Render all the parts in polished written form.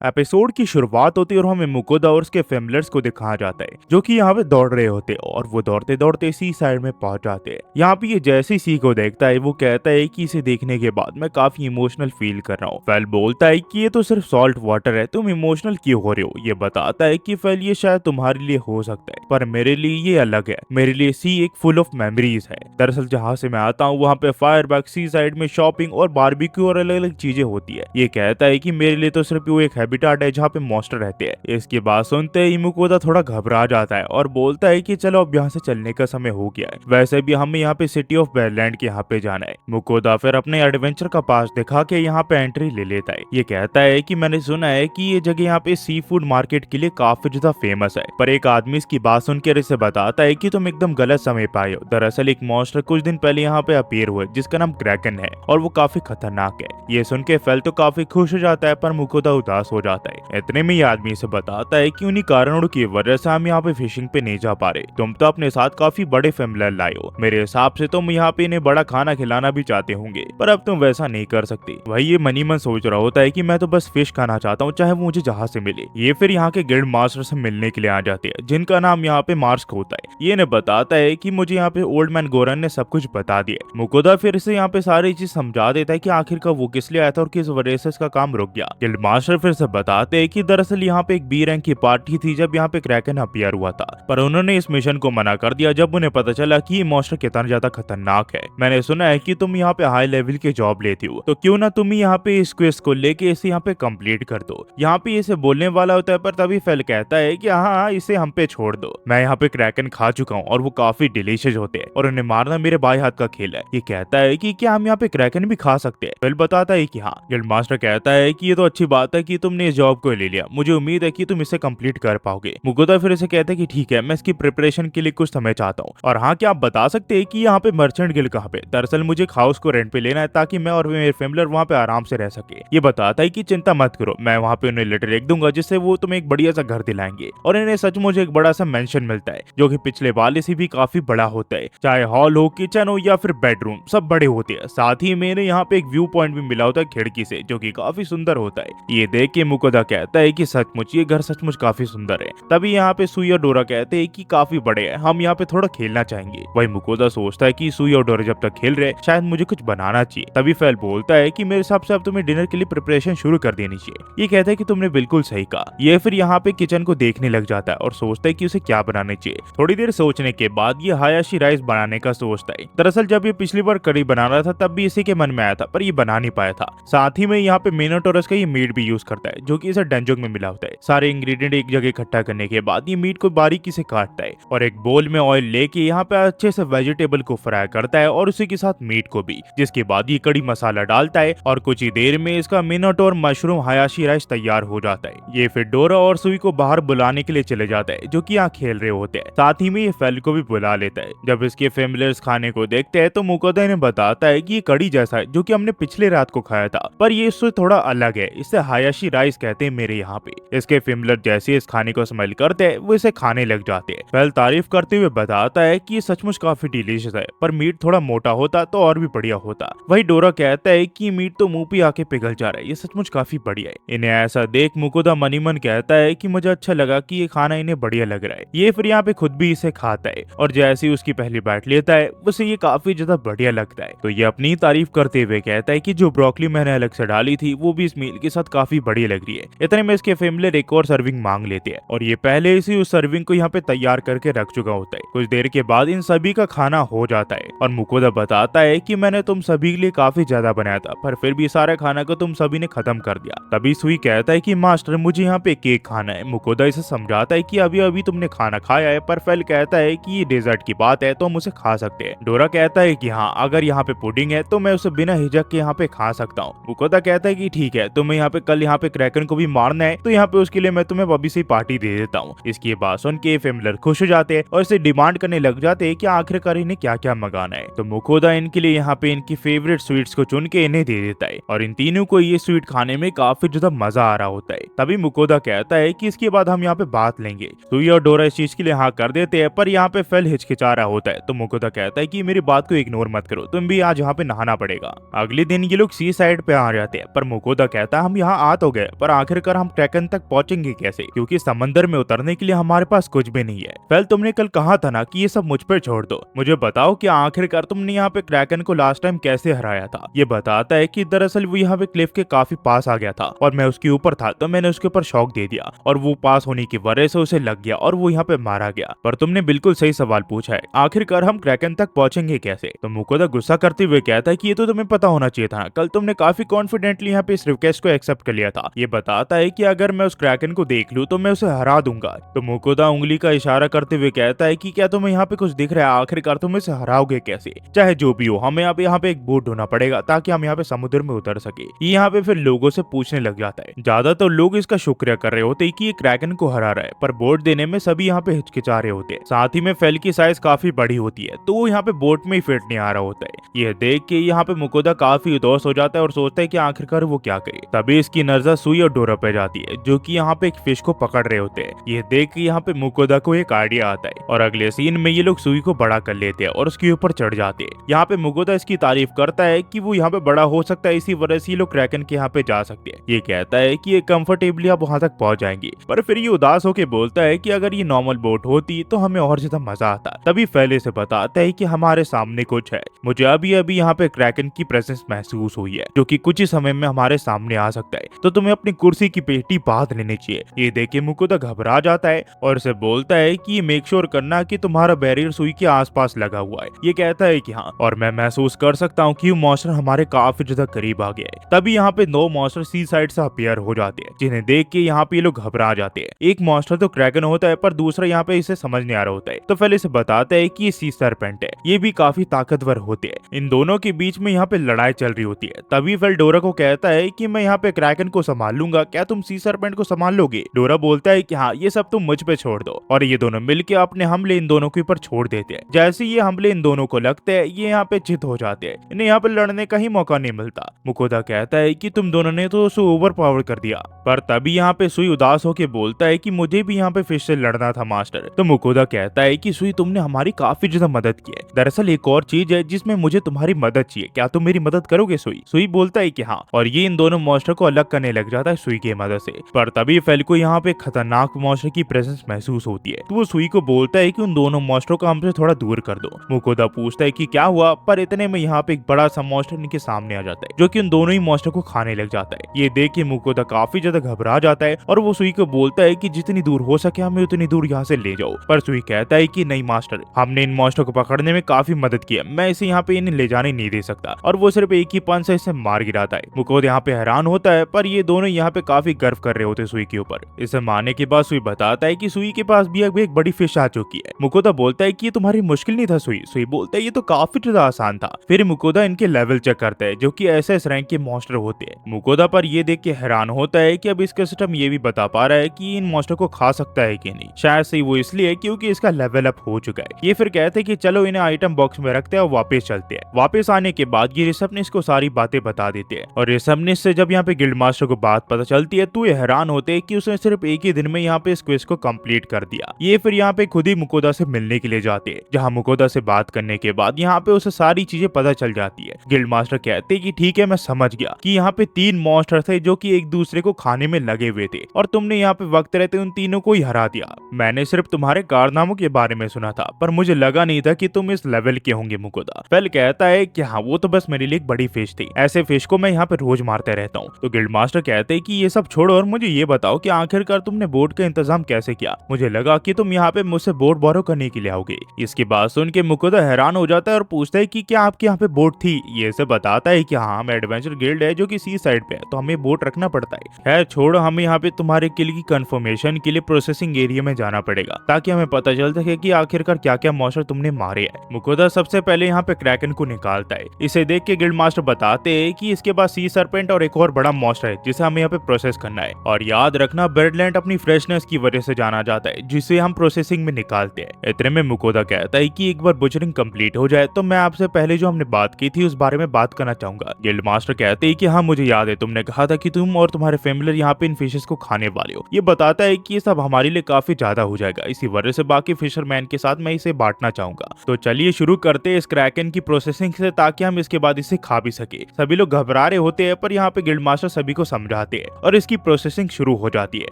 Episode की शुरुआत होती है और हमें मुकुदा और उसके फैमिलियर्स को दिखाया जाता है जो कि यहाँ पे दौड़ रहे होते हैं और वो दौड़ते दौड़ते सी साइड में पहुंच जाते हैं। यहाँ पे ये जैसे ही सी को देखता है वो कहता है कि इसे देखने के बाद मैं काफी इमोशनल फील कर रहा हूँ। फेल बोलता है कि ये तो सिर्फ सॉल्ट वाटर है, तुम इमोशनल क्यों हो रहे हो। ये बताता है कि फेल ये शायद तुम्हारे लिए हो सकता है पर मेरे लिए ये अलग है, मेरे लिए सी एक फुल ऑफ मेमोरीज है। दरअसल जहाँ से मैं आता हूँ वहाँ पे फायर बैक, सी साइड में शॉपिंग और बारबेक्यू और अलग अलग चीजें होती है। ये कहता है कि मेरे लिए तो सिर्फ वो एक हैबिटाट है जहाँ पे मॉन्स्टर रहते हैं। इसकी बात सुनते ही मुकुदा थोड़ा घबरा जाता है और बोलता है कि चलो अब यहाँ से चलने का समय हो गया है, वैसे भी हमें यहाँ पे सिटी ऑफ बैडलैंड के यहाँ पे जाना है। मुकुदा फिर अपने एडवेंचर का पास दिखा के यहाँ पे एंट्री ले लेता है। ये कहता है कि मैंने सुना है कि ये जगह यहाँ पे सी फूड मार्केट के लिए काफी ज्यादा फेमस है, पर एक आदमी इसकी बात सुनकर इसे बताता है कि तुम एकदम गलत समय पे आए हो। दरअसल एक मॉन्स्टर कुछ दिन पहले यहाँ पे अपीयर हुए जिसका नाम क्रैकन है और वो काफी खतरनाक है। ये सुन के फेल तो काफी खुश हो जाता है पर मुकुदा उदास हो जाता है। इतने में ये आदमी से बताता है कि उन्हीं कारणों की वजह से हम यहाँ पे फिशिंग पे नहीं जा पा रहे। तुम तो अपने साथ काफी बड़े फैमिली लाए हो, मेरे हिसाब से तुम यहाँ पे इन्हें बड़ा खाना खिलाना भी चाहते होंगे पर अब तुम वैसा नहीं कर सकते। वही ये मनी मन सोच रहा होता है कि मैं तो बस फिश खाना चाहता हूँ, चाहे वो मुझे जहाँ से मिले। ये फिर यहाँ के गिल्ड मास्टर से मिलने के लिए आ जाते हैं जिनका नाम यहाँ पे मार्स्क होता है। ये इन्हें बताता है कि मुझे यहाँ पे ओल्ड मैन गोरन ने सब कुछ बता दिया। मुकुदा फिर इसे यहाँ पे सारी चीज समझा देता है कि आखिरकार वो किस लिए आया था और किस वजह से इसका काम रुक गया। गिल्ड मास्टर फिर से बताते हैं कि दरअसल यहाँ पे एक बी रैंक की पार्टी थी जब यहाँ पे क्रैकन अपीयर हुआ था, पर उन्होंने इस मिशन को मना कर दिया जब उन्हें पता चला कि ये मॉन्स्टर कितना ज्यादा खतरनाक है। मैंने सुना है कि तुम यहाँ पे हाई लेवल की जॉब लेती हो, तो क्यों ना तुम यहाँ पे इस क्वेस्ट को लेके इसे यहाँ पे कंप्लीट कर दो। यहाँ पे इसे बोलने वाला होता है पर तभी फेल कहता है कि हाँ इसे हम पे छोड़ दो, मैं यहाँ पे क्रैकन खा चुका हूँ और वो काफी डिलीशियस होते हैं और उन्हें मारना मेरे बाएं हाथ का खेल है। ये कहता है कि क्या हम यहाँ पे क्रैकन भी खा सकते हैं। फेल बताता है कि हाँ। गिल्ड मास्टर कहता है कि ये तो अच्छी बात है कि तुमने इस जॉब को ले लिया, मुझे उम्मीद है कि तुम इसे कंप्लीट कर पाओगे। मुकुदा फिर इसे कहता है कि ठीक है, मैं इसकी प्रिपरेशन के लिए कुछ समय चाहता हूँ और हाँ क्या आप बता सकते हैं कि यहाँ पे मर्चेंट गिल्ड कहाँ पे। दरअसल मुझे एक हाउस को रेंट पे लेना है ताकि मैं और मेरे फैमिली वहाँ पे आराम से रह सके। ये बताता है कि चिंता मत करो, मैं वहाँ पे उन्हें लेटर लिख दूंगा जिससे वो तुम्हें एक बढ़िया सा घर दिलाएंगे और इन्हें सचमुच एक बड़ा सा मेंशन मिलता है जो कि पिछले वाले से भी काफी बड़ा होता है। चाहे हॉल हो, किचन हो या फिर बेडरूम, सब बड़े होते हैं। साथ ही मैंने यहाँ पे एक व्यू पॉइंट भी मिला होता है खिड़की से जो कि काफी सुंदर होता है। ये देख के मुकुदा कहता है कि सचमुच ये घर सचमुच काफी सुंदर है। तभी यहाँ पे सुई और डोरा कहते हैं कि काफी बड़े हैं, हम यहाँ पे थोड़ा खेलना चाहेंगे। वही मुकुदा सोचता है कि सुई और डोरा जब तक खेल रहे शायद मुझे कुछ बनाना चाहिए। तभी फेल बोलता है कि मेरे हिसाब से अब तुम्हें डिनर के लिए प्रिपरेशन शुरू कर देनी चाहिए। ये कहता है कि तुमने बिल्कुल सही कहा। ये फिर यहाँ पे किचन को देखने लग जाता है और सोचता है कि उसे क्या बनाना चाहिए। थोड़ी देर सोचने के बाद ये हायाशी राइस बनाने का सोचता है। दरअसल जब ये पिछली बार कड़ी बना रहा था तब भी इसी के मन में आया था पर ये बना नहीं पाया था। साथ ही में यहाँ पे मिनोटोरस का ये मीट भी यूज करता है जो कि इसे डंजोंग में मिला होता है। सारे इंग्रेडिएंट एक जगह इकट्ठा करने के बाद ये मीट को बारीकी से काटता है और एक बोल में ऑयल लेके यहाँ पे अच्छे से वेजिटेबल को फ्राई करता है और उसी के साथ मीट को भी, जिसके बाद ये कड़ी मसाला डालता है और कुछ ही देर में इसका मिनोटोर मशरूम हायाशी राइस तैयार हो जाता है। ये फिर डोरा और सुई को बाहर बुलाने के लिए चले जाता है जो कि यहाँ खेल रहे होते हैं। साथ ही में ये फेल को भी बुला लेता है। जब इसके फैमिलियर्स खाने को देखते हैं तो मुकुदा ने बताता है कि ये कड़ी जैसा है जो कि हमने पिछले रात को खाया था, पर ये इससे थोड़ा अलग है, इसे हायाशी राइस कहते हैं मेरे यहाँ पे। इसके फैमिलियर जैसे इस खाने को स्मेल करते हैं वो इसे खाने लग जाते हैं। फेल तारीफ करते हुए बताता है कि ये सचमुच काफी डिलीशियस है पर मीट थोड़ा मोटा होता तो और भी बढ़िया होता। वही डोरा कहता है कि मीट तो मुंह पे आके पिघल जा रहा है, ये सचमुच काफी बढ़िया है। इन्हें ऐसा देख मुकुदा मनी मन कहता है कि मुझे अच्छा लगा कि ये खाना इन्हें बढ़िया लग रहा है। ये फिर यहाँ पे खुद भी इसे खाता है और जैसे ही उसकी पहली बाइट लेता है उसे ये काफी ज्यादा बढ़िया लगता है। तो ये अपनी तारीफ करते हुए कहता है कि जो ब्रोकली मैंने अलग से डाली थी वो भी इस मील के साथ काफी बढ़िया लग रही है। इतने में इसके फैमिली एक और सर्विंग मांग लेते हैं और ये पहले इसी उस सर्विंग को यहाँ पे तैयार करके रख चुका होता है। कुछ देर के बाद इन सभी का खाना हो जाता है और मुकुदा बताता है कि मैंने तुम सभी के लिए काफी ज्यादा बनाया था पर फिर भी सारे खाना को तुम सभी ने खत्म कर दिया। तभी सुई कहता है कि मास्टर मुझे यहाँ पे केक खाना है। मुकुदा इसे समझाता है कि अभी अभी तुमने खाना खाया है, पर फेल कहता है कि ये डेजर्ट की बात है तो हम उसे खा सकते हैं। डोरा कहता है कि हाँ अगर यहाँ पे पुडिंग है तो मैं उसे बिना हिचक के यहाँ पे खा सकता हूँ। मुकुदा कहता है कि ठीक है, तुम्हें यहाँ पे कल यहाँ पे क्रैकन को भी मारना है तो यहाँ पे उसके लिए मैं तुम्हें अभी से पार्टी दे देता हूँ। इसकी बात सुन के फैमिलियर खुश हो जाते हैं और इसे डिमांड करने लग जाते हैं कि आखिरकार इन्हें क्या क्या मंगाना है। तो मुकुदा इनके लिए यहाँ पे इनकी फेवरेट स्वीट्स को चुन के इन्हें दे देता है और इन तीनों को ये स्वीट खाने में काफी ज्यादा मजा आ रहा होता है। तभी मुकुदा कहता है कि इसके बाद हम यहाँ पे बात लेंगे। सुई और डोरा इस चीज के लिए हाँ कर देते हैं पर यहाँ पे फेल हिचकिचा रहा होता है। तो मुकुदा कहता है कि मेरी बात को इग्नोर मत करो, तुम भी आज यहाँ पे नहाना पड़ेगा। अगले दिन ये लोग सी साइड पे आ जाते हैं पर मुकुदा कहता है हम यहाँ आ तो गए, है, पर आखिरकार हम क्रैकन तक पहुंचेंगे कैसे, क्योंकि समंदर में उतरने के लिए हमारे पास कुछ भी नहीं है। वेल, तुमने कल कहा था ना कि ये सब मुझ पर छोड़ दो। मुझे बताओ कि आखिरकार तुमने यहाँ पे क्रैकन को लास्ट टाइम कैसे हराया था। ये बताता है कि दरअसल वो यहाँ पे क्लिफ के काफी पास आ गया था और मैं उसके ऊपर था, तो मैंने उसके ऊपर शॉक दे दिया और वो पास होने की वजह से उसे लग गया और वो यहाँ पे मारा गया। पर तुमने बिल्कुल सही सवाल पूछा है, आखिरकार हम क्रैकन तक पहुंचेंगे कैसे। तो मुकोदा गुस्सा करते हुए कहता है कि ये तो तुम्हें पता होना चाहिए था, कल तुमने काफी कॉन्फिडेंटली यहाँ पे इस रिक्वेस्ट को एक्सेप्ट कर लिया था। ये बताता है कि अगर मैं उस क्रैकन को देख लूं तो मैं उसे हरा दूंगा। तो मुकोदा उंगली का इशारा करते हुए कहता है कि क्या तुम्हें यहाँ पे कुछ दिख रहा है, आखिरकार तुम इसे हराओगे कैसे। चाहे जो भी हो, हमें यहाँ पे एक बोट ढूंढना पड़ेगा ताकि हम यहाँ पे समुद्र में उतर सके। ये यहाँ पे फिर लोगों से पूछने लग जाता है। ज्यादातर लोग इसका शुक्रिया कर रहे होते कि ये क्रैकन को हरा रहा है, पर बोट देने में सभी यहाँ पे हिचकिचा रहे होते हैं। साथ ही में फेल की साइज काफी बड़ी होती है, तो वो यहाँ पे बोट में ही फिट नहीं आ रहा होता है। यह देख के यहाँ पे मुकोदा काफी उदास हो जाता है और सोचता है कि आखिरकार वो क्या करे। तभी इसकी नजर सुई और डोरा पे जाती है, जो कि यहाँ पे एक फिश को पकड़ रहे होते हैं। यह देख के यहाँ पे मुकोदा को एक आइडिया आता है और अगले सीन में ये लोग सुई को बड़ा कर लेते हैं और उसके ऊपर चढ़ जाते हैं। यहाँ पे मुकोदा इसकी तारीफ करता है कि वो यहाँ पे बड़ा हो सकता है, इसी वजह से ये लोग क्रैकन के यहाँ पे जा सकते हैं। ये कहता है कि ये कंफर्टेबली आप वहां तक पहुंच जाएंगे, पर फिर ये उदास होकर बोलता है कि अगर ये नॉर्मल बोट होती तो हमें और ज्यादा मजा आता। तभी फैले से बताता है कि हमारे सामने कुछ है, मुझे अभी अभी यहाँ पे क्रैकन की प्रेजेंस महसूस हुई है, जो कि कुछ ही समय में हमारे सामने आ सकता है, तो तुम्हें अपनी कुर्सी की पेटी बांध लेनी चाहिए। ये देख के मुकोदा घबरा जाता है और उसे बोलता है कि मेक श्योर करना कि तुम्हारा बैरियर सुई के आसपास लगा हुआ है। ये कहता है कि हाँ, और मैं महसूस कर सकता हूँ कि मॉन्स्टर हमारे काफी ज्यादा करीब आ गया है। तभी यहाँ पे 2 मॉन्स्टर सी साइड से अपीयर हो जाते हैं, जिन्हें देख के यहाँ पे लोग घबरा जाते हैं। एक मॉन्स्टर तो क्रैकन होता है, पर दूसरा यहाँ पे इसे समझ नहीं आ रहा होता है, तो पहले से बताता है कि ये सी सरपेंट है, ये भी काफी ताकतवर होते हैं। इन दोनों के बीच में यहाँ पे लड़ाई चल रही होती है। तभी फेल डोरा को कहता है कि मैं यहाँ पे क्रैकन को संभाल लूंगा, क्या तुम सी सरपेंट को संभाल लोगे। डोरा बोलता है कि हाँ, ये सब तुम मुझ पे छोड़ दो, और ये दोनों मिलके अपने हमले इन दोनों के ऊपर छोड़ देते हैं। जैसे ये हमले इन दोनों को लगते हैं, ये यहाँ पे चित हो जाते हैं, इन्हें यहाँ पे लड़ने का ही मौका नहीं मिलता। मुकोदा कहता है कि तुम दोनों ने तो उसे ओवर पावर कर दिया, पर तभी यहाँ पे सुई उदास होके बोलता है कि मुझे भी यहाँ पे फिश से लड़ना था मास्टर। तो मुकोदा कहता है कि सुई, तुमने हमारी काफी ज्यादा मदद की है, दरअसल एक और चीज है जिसमें मुझे तुम्हारी मदद चाहिए, क्या तुम मेरी मदद करोगे सुई। सुई बोलता है कि हाँ, और ये इन दोनों मॉन्स्टर को अलग करने लग जाता है सुई की मदद से। पर तभी फेल को यहाँ पे खतरनाक मॉन्स्टर की प्रेजेंस महसूस होती है, तो वो सुई को बोलता है कि उन दोनों मॉन्स्टरों को हमसे थोड़ा दूर कर दो। मुकोदा पूछता है कि क्या हुआ, पर इतने में यहाँ पे एक बड़ा सा मॉन्स्टर इनके सामने आ जाता है, जो कि उन दोनों ही मॉन्स्टर को खाने लग जाता है। ये देख के मुकोदा काफी ज्यादा घबरा जाता है और वो सुई को बोलता है कि जितनी दूर हो सके हमें उतनी दूर यहाँ से ले जाओ। पर सुई कहता है कि नहीं मास्टर, हमने इन मॉन्स्टर को पकड़ने में काफी मदद की है, मैं इसे यहाँ पे इन्हें ले जाने नहीं दे सकता, और वो सिर्फ एक ही पंच से इसे मार गिराता है। मुकोदा यहाँ पे हैरान होता है, पर ये दोनों यहाँ पे काफी गर्व कर रहे होते सुई के ऊपर। इसे मारने के बाद सुई बताता है कि सुई के पास भी अब एक बड़ी फिश आ चुकी है। मुकोदा बोलता है कि ये तुम्हारी मुश्किल नहीं था सुई। सुई बोलता है ये तो काफी ज्यादा आसान था। फिर मुकोदा इनके लेवल चेक करता है, जो कि एसएस रैंक के मॉन्स्टर होते हैं। मुकोदा पर ये देख के हैरान होता है कि अब इसका सिस्टम ये भी बता पा रहा है कि इन मॉन्स्टर को खा सकता है कि नहीं। शायद से वो इसलिए क्योंकि इसका लेवल अप हो चुका है। ये फिर कहते हैं कि चलो इन्हें आइटम बॉक्स में रखते हैं और वापस चलते हैं। वापस आने के बाद ये रिसेप्शनिस्ट को सारी बातें बता देते हैं, और रिसेप्शनिस्ट से जब यहाँ पे गिल्ड मास्टर को बात पता चलती है तो ये हैरान होते हैं कि उसने सिर्फ एक ही दिन में यहाँ पे इस क्विज को कंप्लीट कर दिया। ये फिर यहाँ पे खुद ही मुकोदा से मिलने के लिए जाते हैं, जहाँ मुकोदा से बात करने के बाद यहाँ पे उसे सारी चीजें पता चल जाती है। गिल्ड मास्टर कहते हैं कि ठीक है, मैं समझ गया कि यहाँ पे 3 मॉन्स्टर थे जो कि एक दूसरे को खाने में लगे हुए थे, और तुमने यहाँ पे वक्त रहते उन तीनों को ही हरा दिया। मैंने सिर्फ तुम्हारे कारनामों के बारे में सुना था, पर मुझे लगा नहीं था कि तुम इस लेवल के होंगे। मुकोदा फेल कहता है कि हाँ, वो तो बस मेरे लिए एक बड़ी फिश थी, ऐसे फिश को मैं यहाँ पे रोज मारते रहता हूँ। तो गिल्ड मास्टर कहते हैं कि ये सब छोड़ो और मुझे ये बताओ कि आखिरकार तुमने बोट का इंतजाम कैसे किया। मुझे लगा कि तुम यहाँ पे मुझसे बोट बोरो करने के लिए आओगे। इसकी बात सुन के मुकोदा हैरान हो जाता है और पूछता है कि क्या आपके यहाँ पे बोट थी। ये से बताता है कि हाँ, हम एडवेंचर गिल्ड है जो कि सी साइड पे है, तो हमें बोट रखना पड़ता है। खैर छोड़ो, हमें यहाँ पे तुम्हारे किल की कंफर्मेशन के लिए प्रोसेसिंग एरिया में जाना पड़ेगा, ताकि हमें पता चल सके कि आखिरकार क्या क्या मॉन्स्टर तुमने मारे हैं। मुकोदा सबसे पहले यहाँ पे क्रैकन को निकालता है। इसे देख के गिल्ड मास्टर बताते हैं कि इसके पास सी सरपेंट और एक और बड़ा मॉन्स्टर है जिसे हमें यहाँ पे प्रोसेस करना है। और याद रखना, ब्रेडलैंड अपनी फ्रेशनेस की वजह से जाना जाता है, जिसे हम प्रोसेसिंग में निकालते हैं। इतने में मुकोदा कहता है कि एक बार बुचरिंग कंप्लीट हो जाए तो मैं आपसे पहले जो हमने बात की थी उस बारे में बात करना चाहूंगा। गिल्ड मास्टर कहते हैं कि हाँ, मुझे याद है, तुमने कहा था कि तुम और तुम्हारे फैमिली यहाँ पे इन फिशेस को खाने वाले हो। ये बताता है कि ये सब हमारे लिए काफी ज्यादा हो जाएगा, इसी वजह से बाकी फिशरमैन के साथ मैं इसे बांटना चाहूंगा। तो चलिए शुरू करते हैं इस क्रैकन की प्रोसेसिंग से, ताकि हम इसके बाद इसे खा भी सके। सभी लोग घबरा रहे होते हैं, पर यहाँ पे गिल्ड मास्टर सभी को समझा जाते हैं और इसकी प्रोसेसिंग शुरू हो जाती है।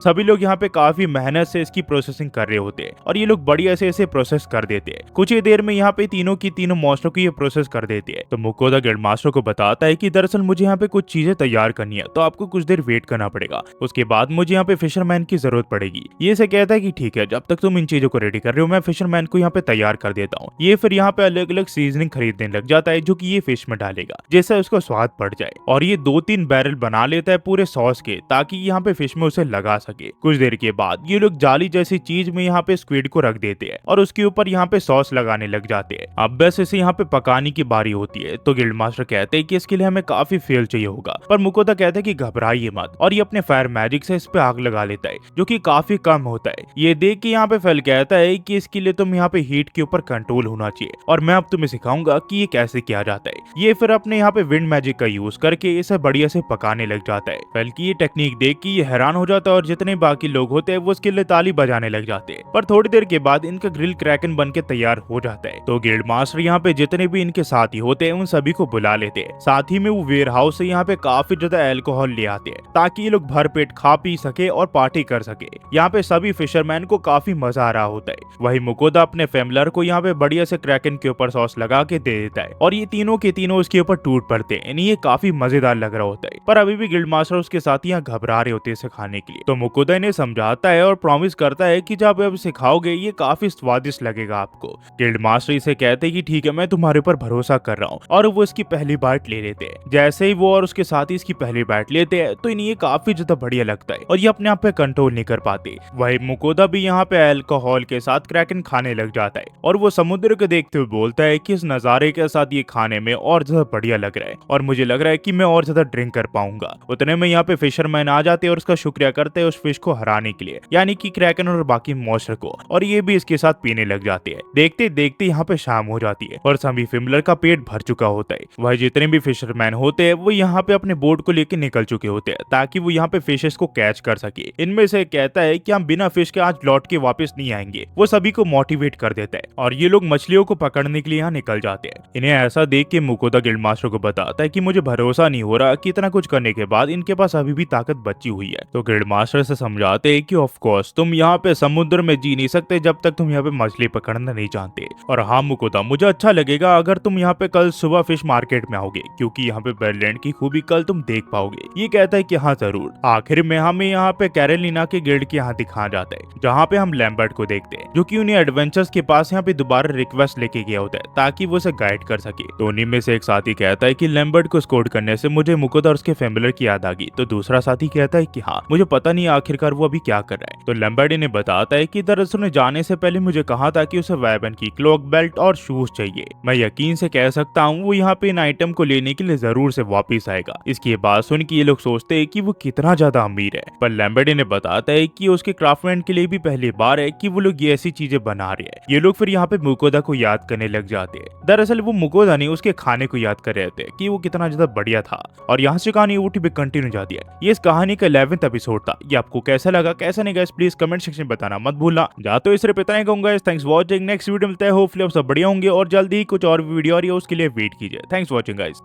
सभी लोग यहाँ पे काफी मेहनत से इसकी प्रोसेसिंग कर रहे होते हैं और ये लोग बढ़िया से इसे प्रोसेस कर देते हैं। कुछ ही देर में यहाँ पे तीनों की तीनों मॉन्स्टर को ये प्रोसेस कर देते हैं। तो मुकोदा गिल्ड मास्टर को बताता है कि दरअसल मुझे यहाँ पे कुछ चीजें तैयार करनी है, तो आपको कुछ देर वेट करना पड़ेगा। उसके बाद मुझे यहाँ पे फिशरमैन की जरूरत पड़ेगी। ये से कहता है कि ठीक है, जब तक तुम इन चीजों को रेडी कर रहे हो मैं फिशरमैन को यहाँ पे तैयार कर देता हूँ। ये फिर यहाँ पे अलग अलग सीजनिंग खरीदने लग जाता है जो कि ये फिश में डालेगा जैसे उसका स्वाद बढ़ जाए, और ये 2-3 बैरल बना लेता है पूरे सॉस के ताकि यहाँ पे फिश में उसे लगा सके। कुछ देर के बाद ये लोग जाली जैसी चीज में यहाँ पे स्क्विड को रख देते हैं और उसके ऊपर यहाँ पे सॉस लगाने लग जाते हैं। अब बस इसे यहाँ पे पकाने की बारी होती है। तो गिल्ड मास्टर कहते हैं कि इसके लिए हमें काफी फ्यूल चाहिए होगा, पर मुकोदा कहता है कि घबराइए मत, और ये अपने फायर मैजिक से इस पे आग लगा लेता है जो कि काफी कम होता है। ये देख के यहाँ पे फेल कहता है कि इसके लिए तुम यहाँ पे हीट के ऊपर कंट्रोल होना चाहिए और मैं अब तुम्हें सिखाऊंगा कि ये कैसे किया जाता है। ये फिर अपने यहाँ पे विंड मैजिक का यूज करके इसे बढ़िया से पकाने लग जाता है। फेल की ये टेक्निक देख के ये हैरान हो जाता है और जितने बाकी लोग होते हैं वो उसके लिए ताली बजाने लग जाते हैं। पर थोड़ी देर के बाद इनका ग्रिल क्रैकन बन के तैयार हो जाता है। तो गिल्ड मास्टर यहाँ पे जितने भी इनके साथी होते हैं उन सभी को बुला लेते हैं। साथ ही में वो वेयर हाउस से यहाँ पे काफी ज्यादा अल्कोहल ले आते हैं ताकि ये लोग भर पेट खा पी सके और पार्टी कर सके। यहाँ पे सभी फिशरमैन को काफी मजा आ रहा होता है। वही मुकोदा अपने फेमलर को यहाँ पे बढ़िया से क्रैकन के ऊपर सॉस लगा के दे देता है और ये तीनों के तीनों उसके ऊपर टूट पड़ते हैं। ये काफी मजेदार लग रहा होता है, पर अभी भी गिल्ड मास्टर उसके साथ यहाँ घबरा रहे होते हैं इसे खाने के लिए। तो मुकोदा इन्हें समझाता है और प्रॉमिस करता है कि जब आप इसे खाओगे ये काफी स्वादिष्ट लगेगा आपको। गिल्ड मास्टर इसे कहते हैं कि ठीक है, मैं तुम्हारे ऊपर भरोसा कर रहा हूँ, और वो इसकी पहली बाइट ले लेते हैं। जैसे ही वो और उसके साथी इसकी पहली बाइट लेते हैं तो इन्हें ये काफी ज्यादा बढ़िया लगता है और ये अपने आप पे कंट्रोल नहीं कर पाते। वही मुकोदा भी यहाँ पे अल्कोहल के साथ क्रैकन खाने लग जाता है और वो समुद्र को देखते हुए बोलता है कि इस नजारे के साथ ये खाने में और ज्यादा बढ़िया लग रहा है और मुझे लग रहा है कि मैं और ज्यादा ड्रिंक कर पाऊंगा। उतने में यहाँ पे फिशरमैन आ जाते हैं और उसका शुक्रिया करते हैं उस फिश को हराने के लिए, यानी कि क्रैकन और बाकी मॉन्स्टर को, और ये भी इसके साथ पीने लग जाते हैं। देखते देखते यहाँ पे शाम हो जाती है और सभी फिमलर का पेट भर चुका होता है। वह जितने भी फिशरमैन होते हैं वो यहाँ पे अपने बोट को लेकर निकल चुके होते हैं ताकि वो यहाँ पे फिशेस को कैच कर सके। इनमें से कहता है कि हम बिना फिश के आज लौट के वापस नहीं आएंगे। वो सभी को मोटिवेट कर देता है और ये लोग मछलियों को पकड़ने के लिए यहाँ निकल जाते हैं। इन्हें ऐसा देख के मुकोदा गिल्ड मास्टर को बताता है कि मुझे भरोसा नहीं हो रहा कि इतना कुछ करने के बाद इनके पास अभी भी ताकत बची हुई है। तो गिल्ड मास्टर से समझाते हैं कि ऑफ कोर्स तुम यहाँ पे समुद्र में जी नहीं सकते जब तक तुम यहाँ पे मछली पकड़ना नहीं जानते। और हाँ मुकोदा, मुझे अच्छा लगेगा अगर तुम यहाँ पे कल सुबह फिश मार्केट में आओगे, क्योंकि यहाँ पे बेरलैंड की खूबी कल तुम देख पाओगे। ये कहता है कि हाँ जरूर। आखिर में हमें यहाँ पे कैरोलिना के गिल्ड के यहाँ दिखा जाता है जहाँ पे हम लैम्बर्ट को देखते हैं जो कि उन्हें एडवेंचर्स के पास यहाँ पे दोबारा रिक्वेस्ट लेके गया होता है ताकि वो उसे गाइड कर सके। तो उन्हीं में से एक साथी कहता है कि लैम्बर्ट को स्कोर करने से मुझे मुकोदा और उसके फैमिलर की याद आ गई। तो दूसरा साथी कहता है कि हाँ, मुझे पता नहीं आखिरकार वो अभी क्या कर रहा है। तो लैम्बर्ट इन्हें बताता है कि दरअसल उन्हें जाने से पहले मुझे कहा था कि उसे वेपन की क्लॉक बेल्ट और शूज चाहिए। मैं यकीन से कह सकता हूँ वो यहाँ पे इन आइटम को लेने के लिए जरूर से वापिस आएगा। इसकी बात सुन के ये लोग सोचते हैं कि वो कितना ज्यादा अमीर है, पर लैम्बर्ट इन्हें बताता है कि उसके क्राफ्टमैन के लिए भी पहली बार है कि वो लोग ये ऐसी चीजें बना रहे हैं। ये लोग फिर यहाँ पे मुकोदा को याद करने लग जाते हैं। दरअसल वो मुकोदा नहीं, उसके खाने को याद कर रहे थे कि वो कितना ज्यादा बढ़िया था। और यहाँ से कहानी यूट्यूब पे कंटिन्यू जाती है। ये इस कहानी का 11th एपिसोड था। ये आपको कैसा लगा, कैसा नहीं गाइस, प्लीज कमेंट सेक्शन में बताना मत भूलना। जा तो इस इतना ही कहूंगा। Thanks for watching. Next video मिलता है, होपफुली आप सब बढ़िया होंगे और जल्दी ही कुछ और वीडियो और उसके लिए वेट कीजिए। Thanks for watching guys.